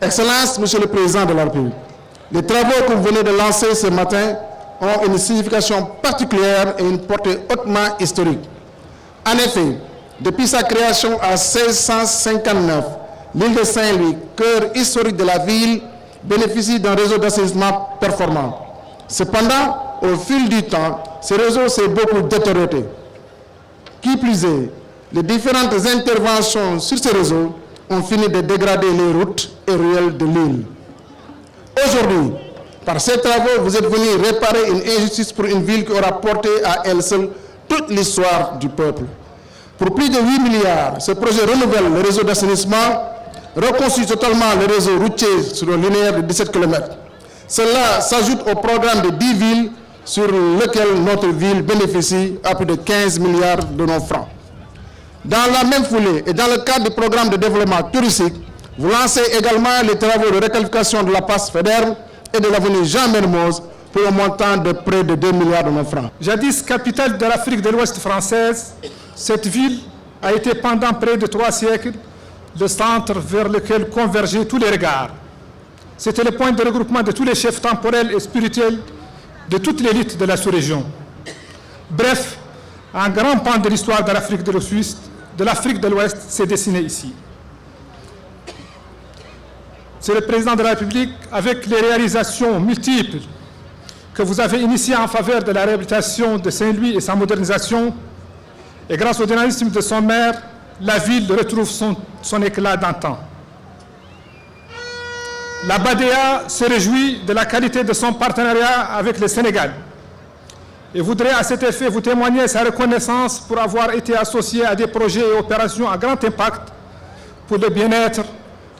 Excellences, Monsieur le Président de la République, les travaux que vous venez de lancer ce matin ont une signification particulière et une portée hautement historique. En effet, depuis sa création en 1659, l'île de Saint-Louis, cœur historique de la ville, bénéficie d'un réseau d'assainissement performant. Cependant, au fil du temps, ce réseau s'est beaucoup détérioré. Qui plus est, les différentes interventions sur ce réseau ont fini de dégrader les routes et ruelles de l'île. Aujourd'hui, par ces travaux, vous êtes venus réparer une injustice pour une ville qui aura porté à elle seule toute l'histoire du peuple. Pour plus de 8 milliards, ce projet renouvelle le réseau d'assainissement, reconstruit totalement le réseau routier sur un linéaire de 17 km. Cela s'ajoute au programme de 10 villes sur lequel notre ville bénéficie à plus de 15 milliards de nos francs. Dans la même foulée et dans le cadre du programme de développement touristique, vous lancez également les travaux de requalification de la place Faidherbe et de l'avenue Jean Mermoz pour un montant de près de 2 milliards de nos francs. Jadis capitale de l'Afrique de l'Ouest française, cette ville a été pendant près de 3 siècles le centre vers lequel convergeaient tous les regards. C'était le point de regroupement de tous les chefs temporels et spirituels de toute l'élite de la sous-région. Bref, un grand pan de l'histoire de l'Afrique de l'Ouest s'est dessiné ici. C'est le président de la République, avec les réalisations multiples que vous avez initiées en faveur de la réhabilitation de Saint-Louis et sa modernisation, et grâce au dynamisme de son maire, la ville retrouve son éclat d'antan. La BADEA se réjouit de la qualité de son partenariat avec le Sénégal et voudrait à cet effet vous témoigner sa reconnaissance pour avoir été associé à des projets et opérations à grand impact pour le bien-être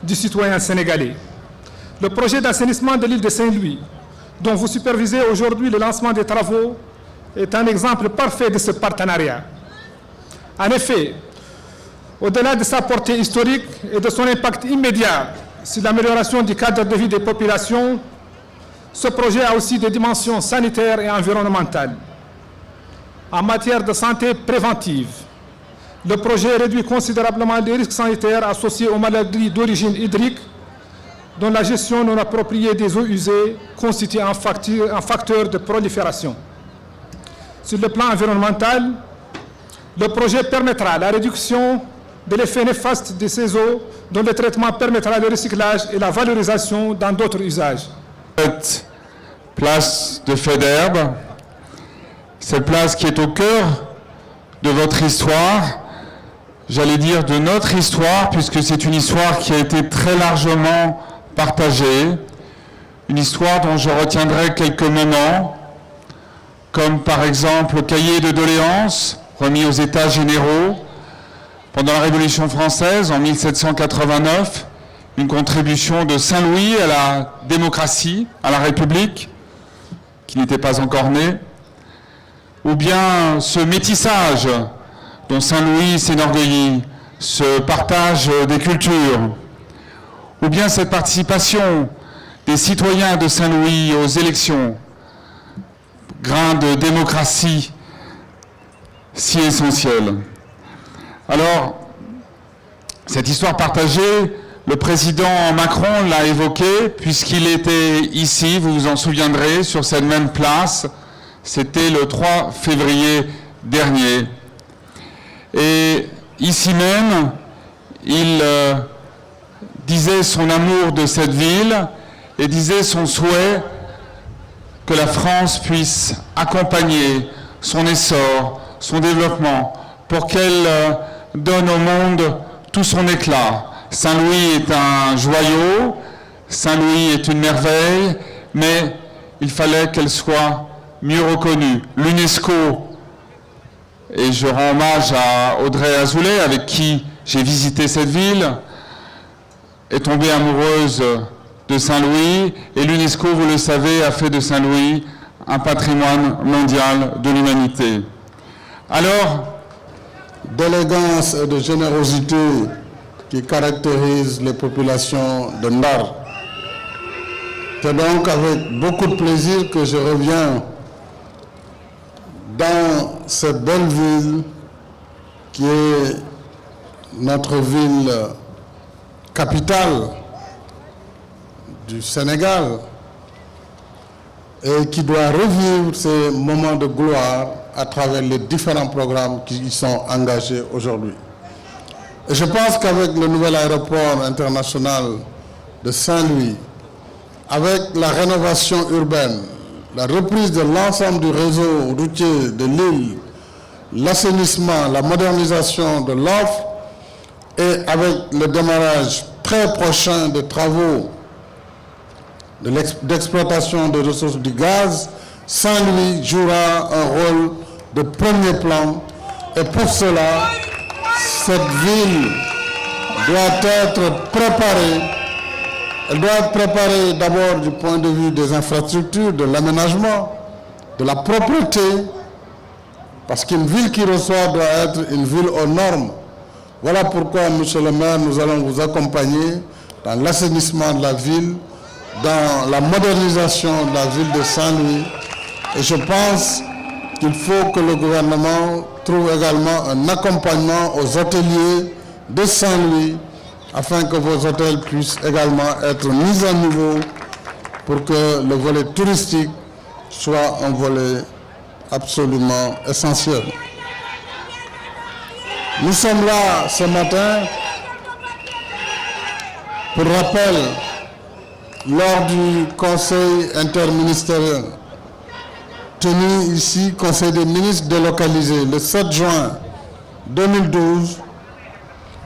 du citoyen sénégalais. Le projet d'assainissement de l'île de Saint-Louis, dont vous supervisez aujourd'hui le lancement des travaux, est un exemple parfait de ce partenariat. En effet, au-delà de sa portée historique et de son impact immédiat sur l'amélioration du cadre de vie des populations, ce projet a aussi des dimensions sanitaires et environnementales. En matière de santé préventive, le projet réduit considérablement les risques sanitaires associés aux maladies d'origine hydrique, dont la gestion non appropriée des eaux usées constitue un facteur de prolifération. Sur le plan environnemental, le projet permettra la réduction de l'effet néfaste de ces eaux, dont le traitement permettra le recyclage et la valorisation dans d'autres usages. Cette place de Faidherbe, cette place qui est au cœur de votre histoire, j'allais dire de notre histoire, puisque c'est une histoire qui a été très largement partagée, une histoire dont je retiendrai quelques moments, comme par exemple le cahier de doléances remis aux États généraux pendant la Révolution française en 1789, une contribution de Saint-Louis à la démocratie, à la République, qui n'était pas encore née, ou bien ce métissage dont Saint-Louis s'enorgueillit, ce partage des cultures, ou bien cette participation des citoyens de Saint-Louis aux élections, grain de démocratie si essentiel. Alors, cette histoire partagée, le président Macron l'a évoquée puisqu'il était ici, vous vous en souviendrez, sur cette même place, c'était le 3 février dernier. Et ici même, il disait son amour de cette ville et disait son souhait que la France puisse accompagner son essor, son développement, pour qu'elle donne au monde tout son éclat. Saint-Louis est un joyau, Saint-Louis est une merveille, mais il fallait qu'elle soit mieux reconnue. L'UNESCO, et je rends hommage à Audrey Azoulay, avec qui j'ai visité cette ville, est tombée amoureuse de Saint-Louis, et l'UNESCO, vous le savez, a fait de Saint-Louis un patrimoine mondial de l'humanité. Alors, d'élégance et de générosité qui caractérisent les populations de Ndar. C'est donc avec beaucoup de plaisir que je reviens dans cette belle ville qui est notre ville capitale du Sénégal et qui doit revivre ces moments de gloire à travers les différents programmes qui y sont engagés aujourd'hui. Et je pense qu'avec le nouvel aéroport international de Saint-Louis, avec la rénovation urbaine, la reprise de l'ensemble du réseau routier de l'île, l'assainissement, la modernisation de l'offre et avec le démarrage très prochain des travaux d'exploitation des ressources du gaz, Saint-Louis jouera un rôle de premier plan et pour cela, cette ville doit être préparée. Elle doit être préparée d'abord du point de vue des infrastructures, de l'aménagement, de la propreté, parce qu'une ville qui reçoit doit être une ville aux normes. Voilà pourquoi, monsieur le maire, nous allons vous accompagner dans l'assainissement de la ville, dans la modernisation de la ville de Saint-Louis. Et je pense qu'il faut que le gouvernement trouve également un accompagnement aux hôteliers de Saint-Louis afin que vos hôtels puissent également être mis à niveau pour que le volet touristique soit un volet absolument essentiel. Nous sommes là ce matin, pour rappel, lors du Conseil interministériel tenu ici, Conseil des ministres délocalisé, le 7 juin 2012,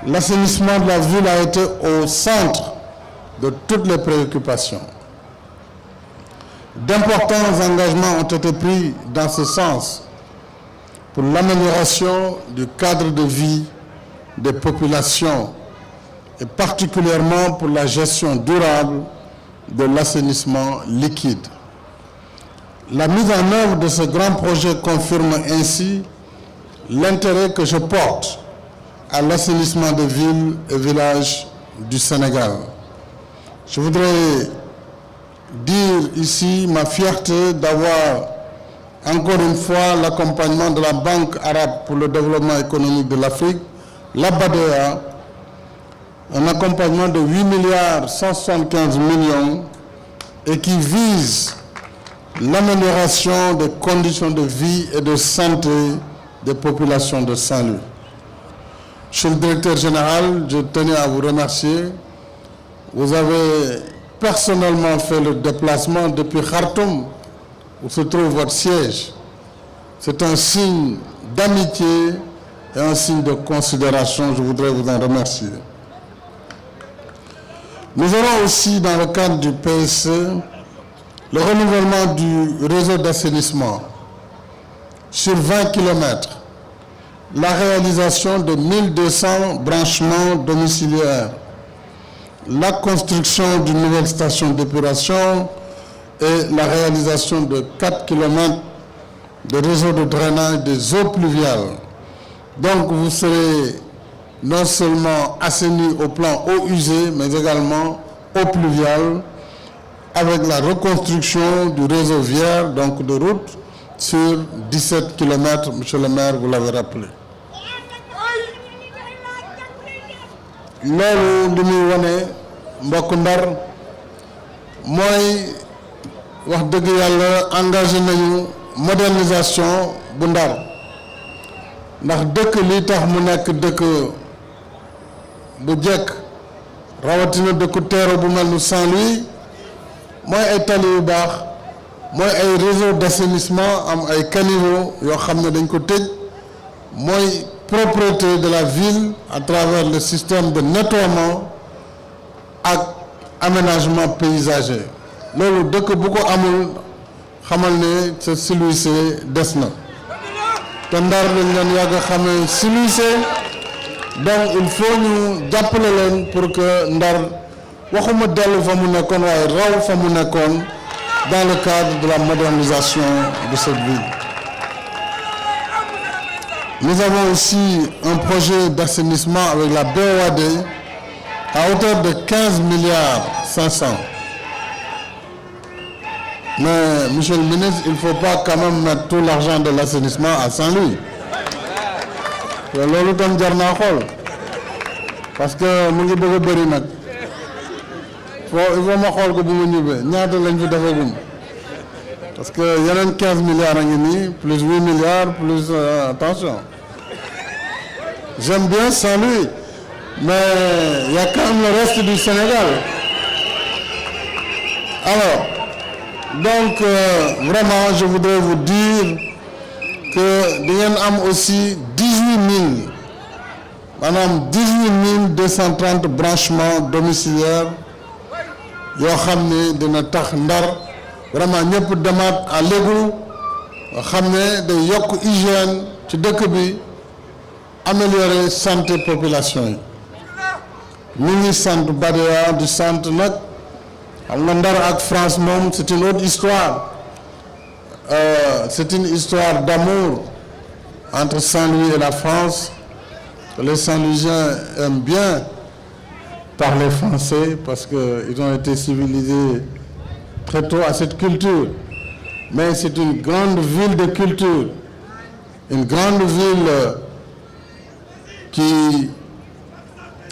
l'assainissement de la ville a été au centre de toutes les préoccupations. D'importants engagements ont été pris dans ce sens pour l'amélioration du cadre de vie des populations et particulièrement pour la gestion durable de l'assainissement liquide. La mise en œuvre de ce grand projet confirme ainsi l'intérêt que je porte à l'assainissement des villes et villages du Sénégal. Je voudrais dire ici ma fierté d'avoir encore une fois l'accompagnement de la Banque arabe pour le développement économique de l'Afrique, la BADEA, un accompagnement de 8 milliards 175 millions et qui vise l'amélioration des conditions de vie et de santé des populations de Saint-Louis. Monsieur le directeur général, je tenais à vous remercier. Vous avez personnellement fait le déplacement depuis Khartoum, où se trouve votre siège. C'est un signe d'amitié et un signe de considération. Je voudrais vous en remercier. Nous aurons aussi, dans le cadre du PSE, le renouvellement du réseau d'assainissement sur 20 km, la réalisation de 1200 branchements domiciliaires, la construction d'une nouvelle station d'épuration et la réalisation de 4 km de réseau de drainage des eaux pluviales. Donc vous serez non seulement assaini au plan eau usée, mais également eau pluviale, avec la reconstruction du réseau viaire, donc de route, sur 17 km, monsieur le maire, vous l'avez rappelé. loolu li muy wane mbokk Ndar mooy wax dëgg yàlla engagé nañu modernisation bu Ndar ndax dëkk li tax mu nekk dëkk bu jekk rawatina dëkku teero bu mel ni Saint-Louis mooy ay tali yu baax mooy ay réseau d'assainissement am ay caniveaux yoo xam ne dañ ko tëj mooy propreté de la ville à travers le système de nettoiement ak aménagement paysager loolu dëkk bu ko amul xamal ne sa silwise des na te Ndar lañ leen yàgg xamee silwise donc il faut ñu jàppale leen pour que Ndar waxuma dellu fa mu nekkoon waaye raw fa mu nekkoon dans le cadre de la modernisation de cette ville. Nous avons aussi un projet d'assainissement avec la BOAD à hauteur de 15 milliards 500. Mais, monsieur le ministre, il ne faut pas quand même mettre tout l'argent de l'assainissement à Saint-Louis. Loolu tam jar naa xool parce que mu ngi bëgg a bëri nag il faut ma xool ko bu ma ñibbee ñaata lañ fi defagum parce que yeneen 15 milliards a ngi nii plus 8 milliards plus attention j'aime bien Saint-Louis mais il y a quand même le reste du Sénégal alors donc vraiment je voudrais vous dire que di ngeen am aussi 18 000 maanaam 18 230 branchements domiciliaires yoo xam ne dina tax Ndar vraiment ñëpp demaat à l'égout xam ne day yokk hygiène ci dëkk bi améliorer santé population yi ñu ngi sant Badea di sant nag xam nga Ndar ak France moom c'est une autre histoire c'est une histoire d'amour entre Saint-Louis et la France. Les Saint-Louisiens aiment bien parler français parce qu'ils ont été civilisés très tôt à cette culture. Mais c'est une grande ville de culture, une grande ville qui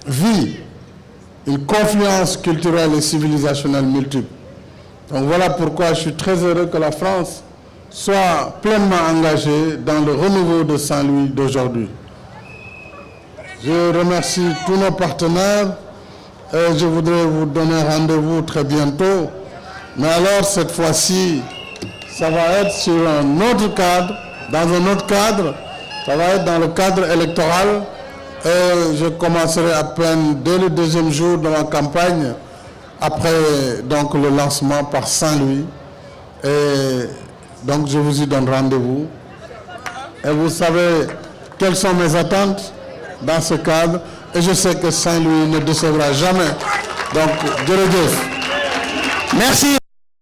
vit une confluence culturelle et civilisationnelle multiple. Donc voilà pourquoi je suis très heureux que la France soit pleinement engagée dans le renouveau de Saint-Louis d'aujourd'hui. Je remercie tous nos partenaires et je voudrais vous donner rendez-vous très bientôt. Mais alors, cette fois-ci, ça va être sur un autre cadre, dans un autre cadre. Ça va être dans le cadre électoral. Et je commencerai à peine dès le deuxième jour de ma campagne, après donc le lancement par Saint-Louis. Et donc, je vous y donne rendez-vous. Et vous savez quelles sont mes attentes dans ce cadre, et je sais que Saint-Louis ne décevra jamais. Donc, jërëjëf. Merci.